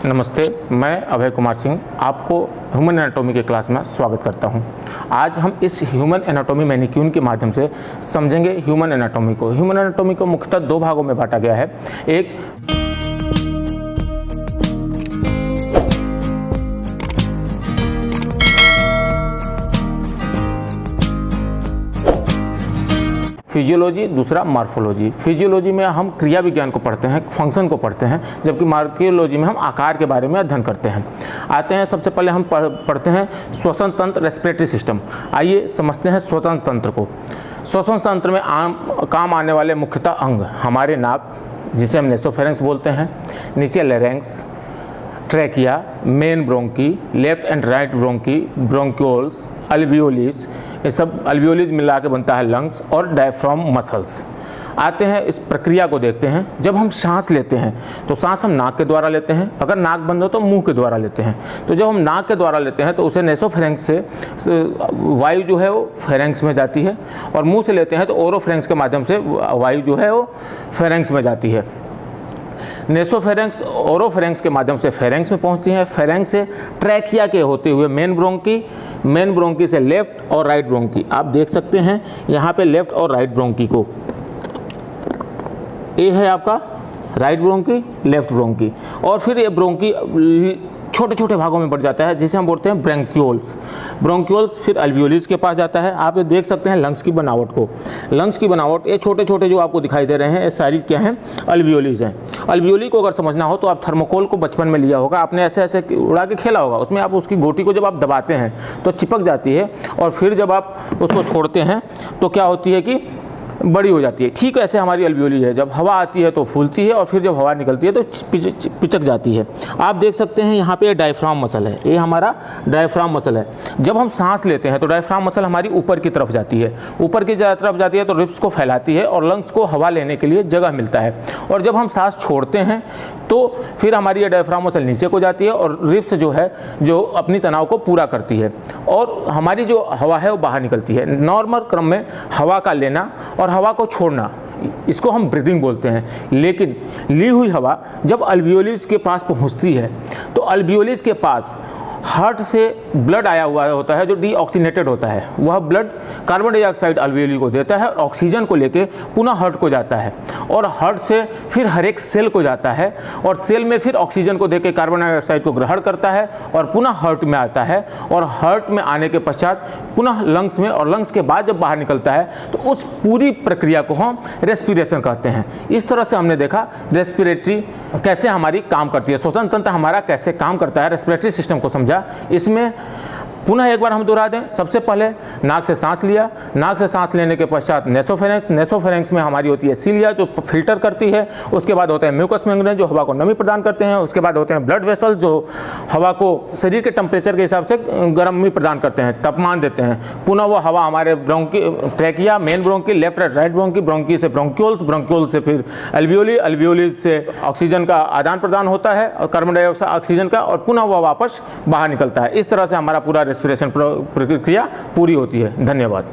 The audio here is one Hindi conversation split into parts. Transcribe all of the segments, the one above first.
नमस्ते, मैं अभय कुमार सिंह आपको ह्यूमन एनाटॉमी के क्लास में स्वागत करता हूं। आज हम इस ह्यूमन एनाटॉमी मैनिक्यून के माध्यम से समझेंगे ह्यूमन एनाटॉमी को। ह्यूमन एनाटॉमी को मुख्यतः दो भागों में बांटा गया है। एक फिजियोलॉजी, दूसरा मॉर्फोलॉजी। फिजियोलॉजी में हम क्रिया विज्ञान को पढ़ते हैं, फंक्शन को पढ़ते हैं, जबकि मॉर्फोलॉजी में हम आकार के बारे में अध्ययन करते हैं। आते हैं, सबसे पहले हम पढ़ते हैं श्वसन तंत्र, रेस्पिरेटरी सिस्टम। आइए समझते हैं श्वसन तंत्र को। श्वसन तंत्र में काम आने वाले मुख्यतः अंग हमारे नाक, जिसे हम नेसोफेरेंक्स बोलते हैं, नीचे larynx, trachea, main bronchi, left and right bronchi, bronchioles, alveoli, ये सब अल्वियोलिस मिला के बनता है लंग्स, और डायफ्राम मसल्स। आते हैं, इस प्रक्रिया को देखते हैं। जब हम सांस लेते हैं तो सांस हम नाक के द्वारा लेते हैं, अगर नाक बंद हो तो मुंह के द्वारा लेते हैं। तो जब हम नाक के द्वारा लेते हैं तो उसे नेसोफेरेंक्स से वायु जो है वो फेरेंक्स में जाती है, और मुंह से लेते हैं तो ओरोफेरेंक्स के माध्यम से वायु जो है वो फेरेंक्स में जाती है। नेसोफेरेंक्स ओरोफेरेंक्स के माध्यम से फेरेंक्स में पहुंचती है, फेरेंक्स से ट्रैकिया के होते हुए मेन ब्रोंकी, मेन ब्रोंकी से लेफ्ट और राइट ब्रोंकी। आप देख सकते हैं यहाँ पे लेफ्ट और राइट ब्रोंकी को, ये है आपका राइट ब्रोंकी, लेफ्ट ब्रोंकी, और फिर ये ब्रोंकी छोटे छोटे भागों में बढ़ जाता है, जिसे हम बोलते हैं ब्रोंक्यूल्स। ब्रोंक्यूल्स फिर अल्वियोलिस के पास जाता है। आप ये देख सकते हैं लंग्स की बनावट को, लंग्स की बनावट, ये छोटे छोटे जो आपको दिखाई दे रहे हैं, ये सारी क्या हैं, अल्वियोलिस हैं। अल्वियोली को अगर समझना हो तो आप थर्मोकोल को बचपन में लिया होगा, आपने ऐसे ऐसे उड़ा के खेला होगा, उसमें आप उसकी गोटी को जब आप दबाते हैं तो चिपक जाती है, और फिर जब आप उसको छोड़ते हैं तो क्या होती है कि बड़ी हो जाती है। ठीक ऐसे हमारी अल्वियोली है, जब हवा आती है तो फूलती है, और फिर जब हवा निकलती है तो पिचक जाती है। आप देख सकते हैं यहाँ पे डायफ्राम मसल है, ये हमारा डायफ्राम मसल है। जब हम सांस लेते हैं तो डायफ्राम मसल हमारी ऊपर की तरफ जाती है, ऊपर की तरफ जाती है तो रिब्स को फैलाती है और लंग्स को हवा लेने के लिए जगह मिलता है। और जब हम सांस छोड़ते हैं तो फिर हमारी ये डायफ्राम मसल नीचे को जाती है और रिब्स जो है जो अपनी तनाव को पूरा करती है, और हमारी जो हवा है वो बाहर निकलती है। नॉर्मल क्रम में हवा का लेना और हवा को छोड़ना, इसको हम ब्रीदिंग बोलते हैं। लेकिन ली हुई हवा जब अल्वियोलिस के पास पहुंचती है तो अल्वियोलिस के पास हार्ट से ब्लड आया हुआ होता है जो डीऑक्सीनेटेड होता है। वह ब्लड कार्बन डाइऑक्साइड अल्वियोली को देता है और ऑक्सीजन को लेके पुनः हार्ट को जाता है, और हार्ट से फिर हर एक सेल को जाता है, और सेल में फिर ऑक्सीजन को देके कार्बन डाइऑक्साइड को ग्रहण करता है और पुनः हार्ट में आता है, और हार्ट में आने के पश्चात पुनः लंग्स में, और लंग्स के बाद जब बाहर निकलता है तो उस पूरी प्रक्रिया को हम रेस्पिरेशन कहते हैं। इस तरह से हमने देखा रेस्पिरेटरी कैसे हमारी काम करती है, श्वसन तंत्र हमारा कैसे काम करता है, रेस्पिरेटरी सिस्टम को समझा। इसमें पुनः एक बार हम दोहरा दें, सबसे पहले नाक से सांस लिया, नाक से सांस लेने के पश्चात नेसोफेरेंक्स, नेसोफेरेंक्स में हमारी होती है सिलिया जो फिल्टर करती है, उसके बाद होते हैं म्यूकस मेम्ब्रेन जो हवा को नमी प्रदान करते हैं, उसके बाद होते हैं ब्लड वेसल जो हवा को शरीर के टेम्परेचर के हिसाब से गर्मी प्रदान करते हैं, तापमान देते हैं। पुनः वो हवा हमारे bronchi, trachea, main bronchi, left right bronchi, bronchi से ब्रोंक्यूल्स, ब्रोंक्यूल से फिर अल्वियोली, अल्वियोली से ऑक्सीजन का आदान प्रदान होता है और कार्बन डाइऑक्साइड ऑक्सीजन का, और पुनः वह वापस बाहर निकलता है। इस तरह से हमारा पूरा रेस्पिरेशन प्रक्रिया पूरी होती है। धन्यवाद।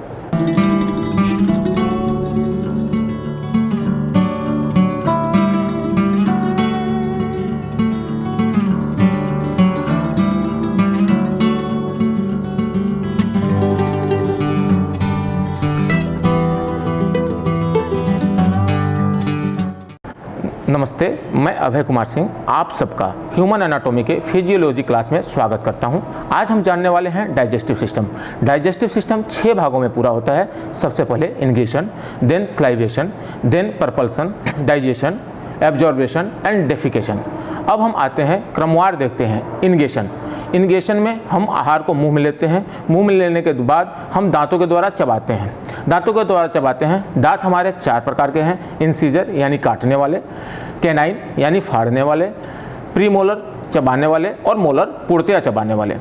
नमस्ते, मैं अभय कुमार सिंह आप सबका ह्यूमन एनाटॉमी के फिजियोलॉजी क्लास में स्वागत करता हूं। आज हम जानने वाले हैं डाइजेस्टिव सिस्टम। डाइजेस्टिव सिस्टम 6 भागों में पूरा होता है। सबसे पहले ingestion, then salivation, then propulsion, digestion, absorption and defecation. अब हम आते हैं क्रमवार देखते हैं। इंगेशन, इंगेशन में हम आहार को मुंह में लेते हैं, मुंह में लेने के बाद हम दांतों के द्वारा चबाते हैं, दांतों के द्वारा चबाते हैं। दांत हमारे 4 प्रकार के हैं, इंसीजर यानी काटने वाले, कैनाइन यानी फाड़ने वाले, प्रीमोलर चबाने वाले, और मोलर पूर्णतया चबाने वाले।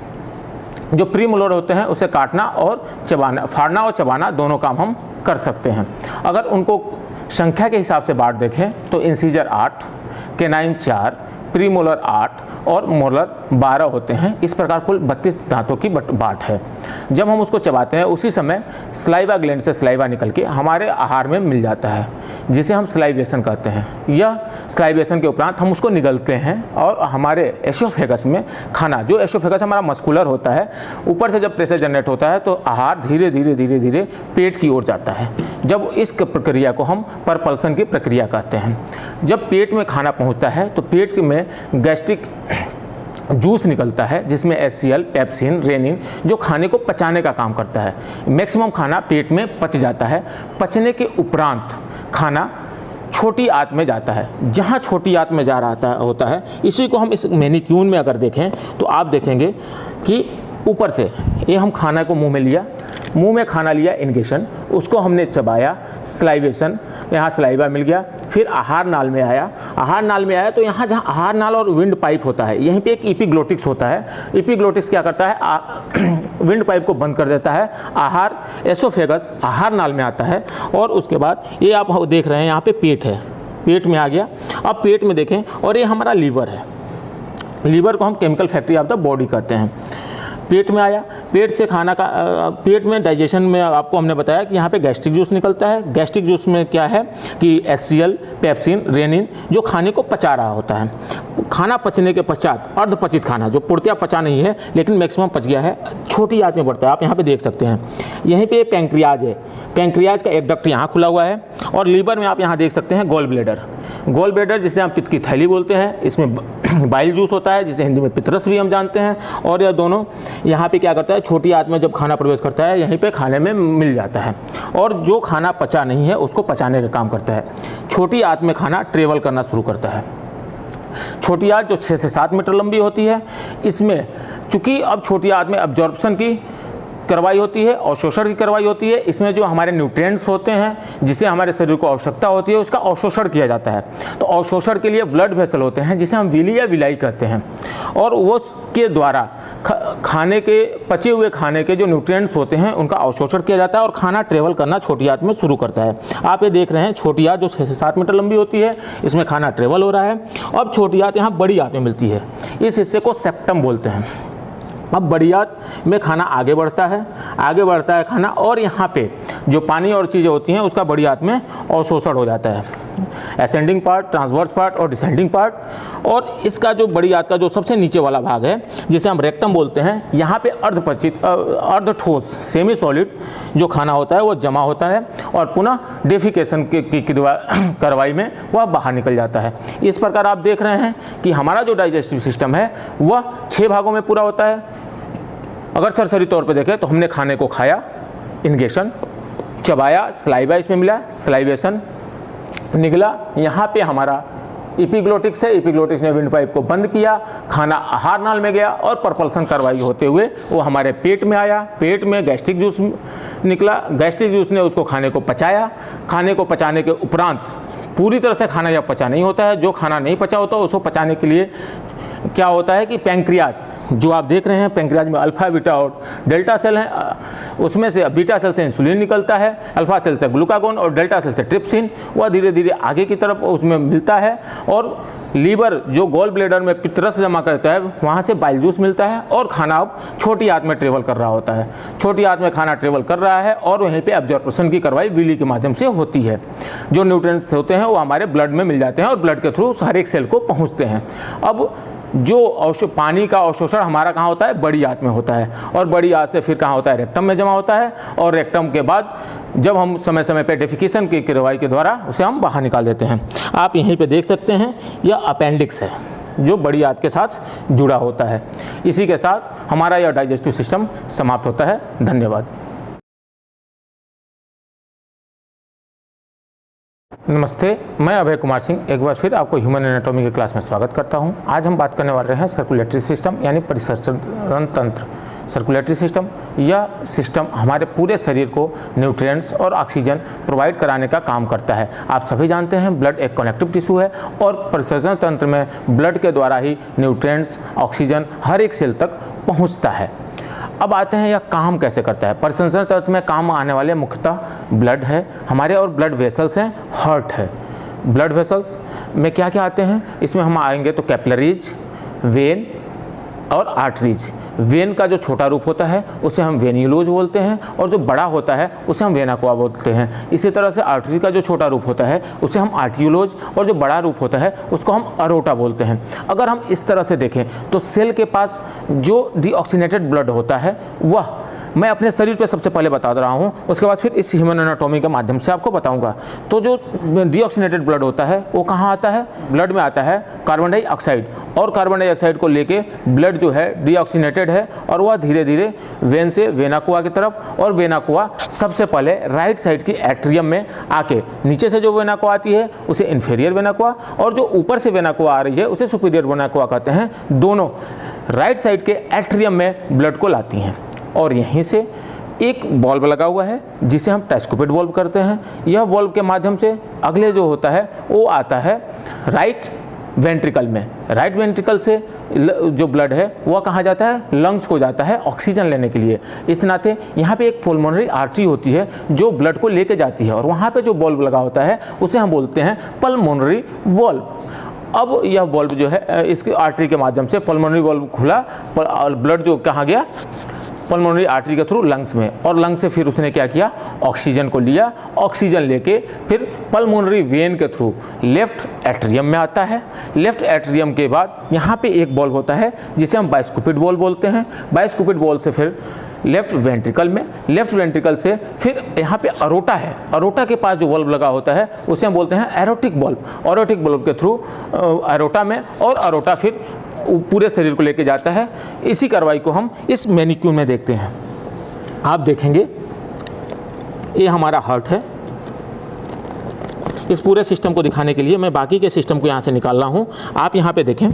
जो प्रीमोलर होते हैं उसे काटना और चबाना, फाड़ना और चबाना दोनों काम हम कर सकते हैं। अगर उनको संख्या के हिसाब से बांट देखें तो इंसीजर 8, कैनाइन 4, प्रीमोलर 8 और मोलर 12 होते हैं। इस प्रकार कुल 32 दांतों की बाट है। जब हम उसको चबाते हैं उसी समय सलाइवा ग्लैंड से सलाइवा निकल के हमारे आहार में मिल जाता है, जिसे हम सलाइवेशन कहते हैं। यह सलाइवेशन के उपरांत हम उसको निगलते हैं और हमारे एसोफेगस में खाना, जो एसोफेगस हमारा मस्कुलर होता है, ऊपर से जब प्रेशर जनरेट होता है तो आहार धीरे धीरे धीरे धीरे पेट की ओर जाता है। जब इस प्रक्रिया को हम परपल्सन की प्रक्रिया कहते हैं। जब पेट में खाना पहुंचता है तो पेट में गैस्ट्रिक जूस निकलता है, जिसमें HCl, पेप्सिन, रेनिन जो खाने को पचाने का काम करता है। मैक्सिमम खाना पेट में पच जाता है। पचने के उपरांत खाना छोटी आंत में जाता है। जहाँ छोटी आंत में जा रहा होता है, इसी को हम इस मेनिक्यून में अगर देखें तो आप देखेंगे कि ऊपर से ये हम खाना को मुंह में लिया, मुंह में खाना लिया इंगेशन, उसको हमने चबाया सलाइवेशन, यहाँ सलाइवा मिल गया, फिर आहार नाल में आया। आहार नाल में आया तो यहाँ जहाँ आहार नाल और विंड पाइप होता है, यहीं पे एक एपिग्लोटिक्स होता है। एपिग्लोटिक्स क्या करता है, विंड पाइप को बंद कर देता है। आहार एसोफेगस आहार नाल में आता है और उसके बाद ये आप देख रहे हैं यहाँ पे पेट है, पेट में आ गया। अब पेट में देखें और ये हमारा लीवर है। लीवर को हम chemical factory of the body कहते हैं। पेट में आया, पेट से खाना का पेट में डाइजेशन में आपको हमने बताया कि यहाँ पे गैस्ट्रिक जूस निकलता है। गैस्ट्रिक जूस में क्या है कि HCl, पेप्सिन, रेनिन जो खाने को पचा रहा होता है। खाना पचने के पश्चात अर्धपचित खाना जो पूर्णतया पचा नहीं है लेकिन मैक्सिमम पच गया है, छोटी आंत में बढ़ता है। आप यहाँ पे देख सकते हैं, यहीं पे पैंक्रियाज है, पैंक्रियाज का एक डक्ट यहाँ खुला हुआ है और लीवर में आप यहाँ देख सकते हैं गॉल ब्लैडर। गॉल ब्लैडर जिसे हम पित्त की थैली बोलते हैं, इसमें बाइल जूस होता है जिसे हिंदी में पितरस भी हम जानते हैं। और यह दोनों यहाँ पे क्या करता है, छोटी आंत में जब खाना प्रवेश करता है यहीं पे खाने में मिल जाता है और जो खाना पचा नहीं है उसको पचाने का काम करता है। छोटी आंत में खाना ट्रेवल करना शुरू करता है। छोटी आंत जो 6 से 7 मीटर लंबी होती है, इसमें चूंकि अब छोटी आंत में अब्जॉर्प्शन की कार्रवाई होती है और शोषण की कार्रवाई होती है। इसमें जो हमारे न्यूट्रिएंट्स होते हैं जिसे हमारे शरीर को आवश्यकता होती है उसका अवशोषण किया जाता है। तो अवशोषण के लिए ब्लड वेसल होते हैं जिसे हम विली या विलाई कहते हैं और वो के द्वारा खाने के पचे हुए खाने के जो न्यूट्रिएंट्स होते हैं उनका अवशोषण किया जाता है और खाना ट्रेवल करना छोटी आंत में शुरू करता है। आप ये देख रहे हैं छोटी आंत जो 6 से 7 मीटर लंबी होती है, इसमें खाना ट्रेवल हो रहा है। अब छोटी आंत यहाँ बड़ी आंत में मिलती है, इस हिस्से को सेप्टम बोलते हैं। अब बड़ी आंत में खाना आगे बढ़ता है खाना और यहाँ पे जो पानी और चीज़ें होती हैं उसका बड़ी आंत में अवशोषण हो जाता है। असेंडिंग पार्ट, ट्रांसवर्स पार्ट और डिसेंडिंग पार्ट। और इसका जो बड़ी आंत का जो सबसे नीचे वाला भाग है जिसे हम रेक्टम बोलते हैं, यहाँ पे अर्धपचित अर्ध ठोस सेमी सॉलिड जो खाना होता है वो जमा होता है और पुनः डेफिकेशन की कार्रवाई में वह बाहर निकल जाता है। इस प्रकार आप देख रहे हैं कि हमारा जो डाइजेस्टिव सिस्टम है वह 6 भागों में पूरा होता है। अगर सरसरी तौर पे देखें तो हमने खाने को खाया, इंगेशन, चबाया, सलाइवा इसमें मिला, सलाइवेशन निकला, यहाँ पे हमारा एपिग्लोटिक्स है, एपिग्लोटिक्स ने विंड पाइप को बंद किया, खाना आहार नाल में गया और परपल्सन कार्रवाई होते हुए वो हमारे पेट में आया। पेट में गैस्ट्रिक जूस निकला, गैस्ट्रिक जूस ने उसको खाने को पचाया। खाने को पचाने के उपरांत पूरी तरह से खाना जब पचा नहीं होता है, जो खाना नहीं पचा होता उसको पचाने के लिए क्या होता है कि पैंक्रियाज जो आप देख रहे हैं, पैंक्रियाज में अल्फा, बीटा और डेल्टा सेल हैं, उसमें से बीटा सेल से इंसुलिन निकलता है, अल्फा सेल से ग्लूकागोन और डेल्टा सेल से ट्रिप्सिन, वह धीरे धीरे आगे की तरफ उसमें मिलता है और लीवर जो गॉल ब्लैडर में पित्तरस जमा करता है वहाँ से बाइल जूस मिलता है और खाना अब छोटी आंत में ट्रेवल कर रहा होता है। छोटी आंत में खाना ट्रेवल कर रहा है और वहीं पे एब्जॉर्प्शन की कार्रवाई विली के माध्यम से होती है। जो न्यूट्रिएंट्स होते हैं वो हमारे ब्लड में मिल जाते हैं और ब्लड के थ्रू हर एक सेल को पहुँचते हैं। अब जो पानी का अवशोषण हमारा कहाँ होता है, बड़ी आंत में होता है और बड़ी आंत से फिर कहाँ होता है, रेक्टम में जमा होता है और रेक्टम के बाद जब हम समय समय पे डेफिकेशन की कार्रवाई के द्वारा उसे हम बाहर निकाल देते हैं। आप यहीं पे देख सकते हैं यह अपेंडिक्स है जो बड़ी आंत के साथ जुड़ा होता है। इसी के साथ हमारा यह डाइजेस्टिव सिस्टम समाप्त होता है। धन्यवाद। नमस्ते, मैं अभय कुमार सिंह एक बार फिर आपको ह्यूमन एनाटॉमी की क्लास में स्वागत करता हूं। आज हम बात करने वाले हैं सर्कुलेटरी सिस्टम यानी परिसंचरण तंत्र। सर्कुलेटरी सिस्टम, यह सिस्टम हमारे पूरे शरीर को न्यूट्रिएंट्स और ऑक्सीजन प्रोवाइड कराने का काम करता है। आप सभी जानते हैं ब्लड एक कनेक्टिव टिश्यू है और परिसंचरण तंत्र में ब्लड के द्वारा ही न्यूट्रिएंट्स, ऑक्सीजन हर एक सेल तक पहुँचता है। अब आते हैं यह काम कैसे करता है। परिसंचरण तंत्र में काम आने वाले मुख्यतः ब्लड है हमारे और ब्लड वेसल्स हैं, हार्ट है। ब्लड वेसल्स में क्या क्या आते हैं, इसमें हम आएंगे तो कैपिलरीज, वेन और आर्टरीज। वेन का जो छोटा रूप होता है उसे हम वेन्यूलोज बोलते हैं, और जो बड़ा होता है उसे हम वेना कोआ बोलते हैं। इसी तरह से आर्टरी का जो छोटा रूप होता है उसे हम आर्टियोलोज, और जो बड़ा रूप होता है उसको हम अरोटा बोलते हैं। अगर हम इस तरह से देखें तो सेल के पास जो डीऑक्सीनेटेड ब्लड होता है वह मैं अपने शरीर पे सबसे पहले बता रहा हूँ, उसके बाद फिर इस ह्यूमन एनाटॉमी के माध्यम से आपको बताऊँगा। तो जो डीऑक्सीनेटेड ब्लड होता है वो कहाँ आता है? ब्लड में आता है कार्बन डाइऑक्साइड, और कार्बन डाइऑक्साइड को लेके ब्लड जो है डीऑक्सीनेटेड है और वह धीरे धीरे वेन से वेना कोआ की तरफ, और वेना कोआ सबसे पहले राइट साइड की एट्रियम में आके नीचे से जो वेना कोआ आती है उसे इन्फीरियर वेना कोआ, और जो ऊपर से वेना कोआ आ रही है उसे सुपीरियर वेना कोआ कहते हैं। दोनों राइट साइड के एट्रियम में ब्लड को लाती हैं, और यहीं से एक वॉल्व लगा हुआ है जिसे हम ट्राइस्कुपिड वॉल्व करते हैं। यह वॉल्व के माध्यम से अगले जो होता है वो आता है राइट वेंट्रिकल में। राइट वेंट्रिकल से जो ब्लड है वह कहाँ जाता है? लंग्स को जाता है ऑक्सीजन लेने के लिए। इस नाते यहाँ पे एक पुल्मोनरी आर्टरी होती है जो ब्लड को लेके जाती है, और वहाँ पे जो वॉल्व लगा होता है उसे हम बोलते हैं पल्मोनरी वॉल्व। अब यह वॉल्व जो है इसकी आर्टरी के माध्यम से पल्मोनरी वॉल्व खुला, ब्लड जो कहाँ गया? पल्मोनरी आर्टरी के थ्रू लंग्स में, और लंग्स से फिर उसने क्या किया? ऑक्सीजन को लिया। ऑक्सीजन लेके फिर पल्मोनरी वेन के थ्रू लेफ्ट एट्रियम में आता है। लेफ्ट एट्रियम के बाद यहाँ पे एक वॉल्व होता है जिसे हम बाइस्कुपिड वॉल्व बोलते हैं। बाइस्कुपिड वॉल्व से फिर लेफ्ट वेंट्रिकल में, लेफ्ट वेंट्रिकल से फिर यहाँ पे अरोटा है। अरोटा के पास जो वॉल्व लगा होता है उसे हम बोलते हैं एरोटिक वॉल्व। एरोटिक वॉल्व के थ्रू अरोटा में, और अरोटा फिर पूरे शरीर को लेके जाता है। इसी कार्रवाई को हम इस मैनिक्यूल में देखते हैं। आप देखेंगे ये हमारा हार्ट है। इस पूरे सिस्टम को दिखाने के लिए मैं बाकी के सिस्टम को यहाँ से निकाल रहा हूँ। आप यहाँ पे देखें,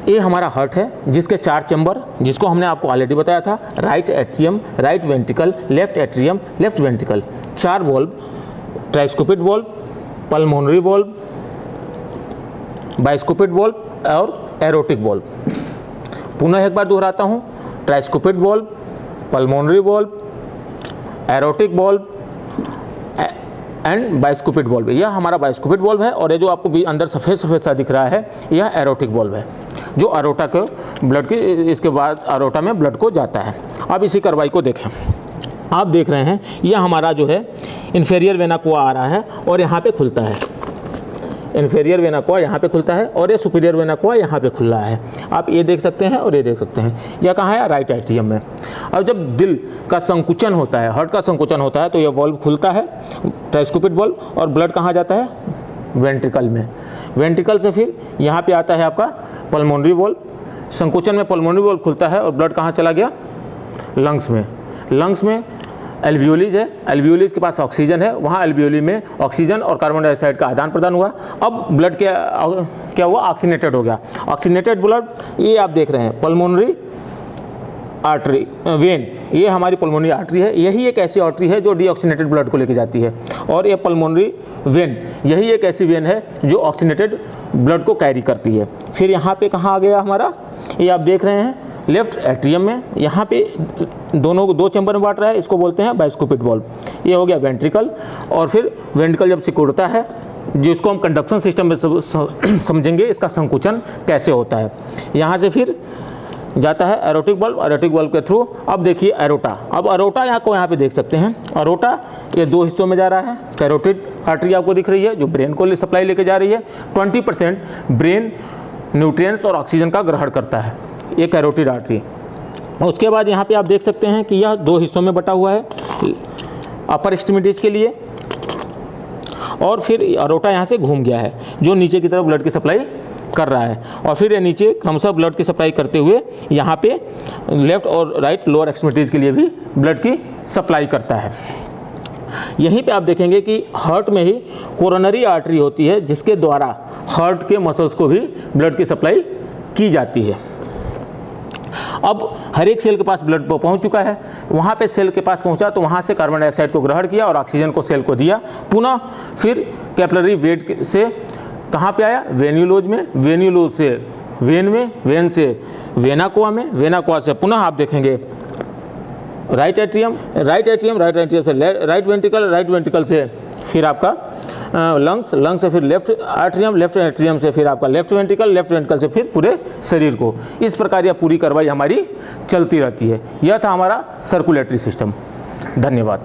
ये हमारा हार्ट है जिसके 4 चैम्बर, जिसको हमने आपको ऑलरेडी बताया था, right atrium, right ventricle, left atrium, left ventricle, 4 valve, tricuspid valve, pulmonary valve, bicuspid valve और एरोटिक वॉल्व। पुनः एक बार दोहराता हूँ, tricuspid valve, pulmonary valve, aortic valve and bicuspid valve. यह हमारा बाइस्कुपिड वॉल्व है, और ये जो आपको भी अंदर सफ़ेद सफ़ेद सा दिख रहा है यह एरोटिक वॉल्व है, जो अरोटा के ब्लड की, इसके बाद अरोटा में ब्लड को जाता है। अब इसी कार्रवाई को देखें। आप देख रहे हैं यह हमारा जो है इन्फीरियर वेना कोआ आ रहा है और यहाँ पे खुलता है। इन्फीरियर वेना कोआ यहाँ पे खुलता है और ये सुपीरियर वेना कोआ यहाँ पे खुल रहा है। आप ये देख सकते हैं और ये देख सकते हैं। यह कहाँ है? राइट एट्रियम में। अब जब दिल का संकुचन होता है, हार्ट का संकुचन होता है, तो यह वॉल्व खुलता है, ट्राइस्कुपिड वॉल्व, और ब्लड कहाँ जाता है? वेंट्रिकल में। वेंट्रिकल से फिर यहाँ पे आता है आपका पल्मोनरी वॉल्व। संकुचन में पल्मोनरी वॉल्व खुलता है और ब्लड कहाँ चला गया? लंग्स में। लंग्स में एल्वियोलीज है, एल्वियोलीज के पास ऑक्सीजन है, वहाँ एल्वियोली में ऑक्सीजन और कार्बन डाइऑक्साइड का आदान प्रदान हुआ। अब ब्लड क्या हुआ? ऑक्सीनेटेड हो गया। ऑक्सीनेटेड ब्लड, ये आप देख रहे हैं पल्मोनरी आर्टरी वेन, ये हमारी पल्मोनरी आर्टरी है। यही एक ऐसी आर्टरी है जो डीऑक्सीनेटेड ब्लड को लेके जाती है, और ये पल्मोनरी वेन यही एक ऐसी वेन है जो ऑक्सीनेटेड ब्लड को कैरी करती है। फिर यहाँ पे कहाँ आ गया हमारा? ये आप देख रहे हैं लेफ्ट एट्रियम में। यहाँ पे दोनों को 2 चैम्बर में बांट रहा है, इसको बोलते हैं बाइस्कुपिड वॉल्व। ये हो गया वेंट्रिकल, और फिर वेंट्रिकल जब सिकुड़ता है, जिसको हम कंडक्शन सिस्टम में समझेंगे इसका संकुचन कैसे होता है। यहाँ से फिर जाता है एरोटिक वॉल्व, एरोटिक वॉल्व के थ्रू। अब देखिए एरोटा। अब एरोटा यहाँ पे देख सकते हैं। एरोटा ये 2 हिस्सों में जा रहा है। कैरोटिड आर्टरी आपको दिख रही है जो ब्रेन को सप्लाई लेके जा रही है। 20% ब्रेन न्यूट्रिएंट्स और ऑक्सीजन का ग्रहण करता है, ये कैरोटिड आर्टरी। और उसके बाद यहाँ पे आप देख सकते हैं कि यह 2 हिस्सों में बटा हुआ है, अपर एक्सट्रीमिटीज़ के लिए, और फिर एरोटा यहाँ से घूम गया है जो नीचे की तरफ ब्लड की सप्लाई कर रहा है, और फिर ये नीचे क्रमशः ब्लड की सप्लाई करते हुए यहाँ पे लेफ्ट और राइट लोअर एक्सट्रीमिटीज़ के लिए भी ब्लड की सप्लाई करता है। यहीं पे आप देखेंगे कि हार्ट में ही कोरोनरी आर्टरी होती है जिसके द्वारा हार्ट के मसल्स को भी ब्लड की सप्लाई की जाती है। अब हर एक सेल के पास ब्लड पहुंच चुका है, वहाँ पे सेल के पास पहुंचा तो वहाँ से कार्बन डाइऑक्साइड को ग्रहण किया और ऑक्सीजन को सेल को दिया। पुनः फिर कैपिलरी वेट से कहाँ पे आया? वेन्यूलोज में, वेन्यूलोज से वेन में, वेन से वेना कोआ में, वेना कोआ से पुनः आप देखेंगे राइट एट्रियम, राइट एट्रियम से राइट वेंट्रिकल, राइट वेंट्रिकल से फिर आपका लंग्स, लंग्स से फिर लेफ्ट एट्रियम से फिर आपका लेफ्ट वेंट्रिकल से फिर पूरे शरीर को। इस प्रकार यह पूरी कार्रवाई हमारी चलती रहती है। यह था हमारा सर्कुलेटरी सिस्टम। धन्यवाद।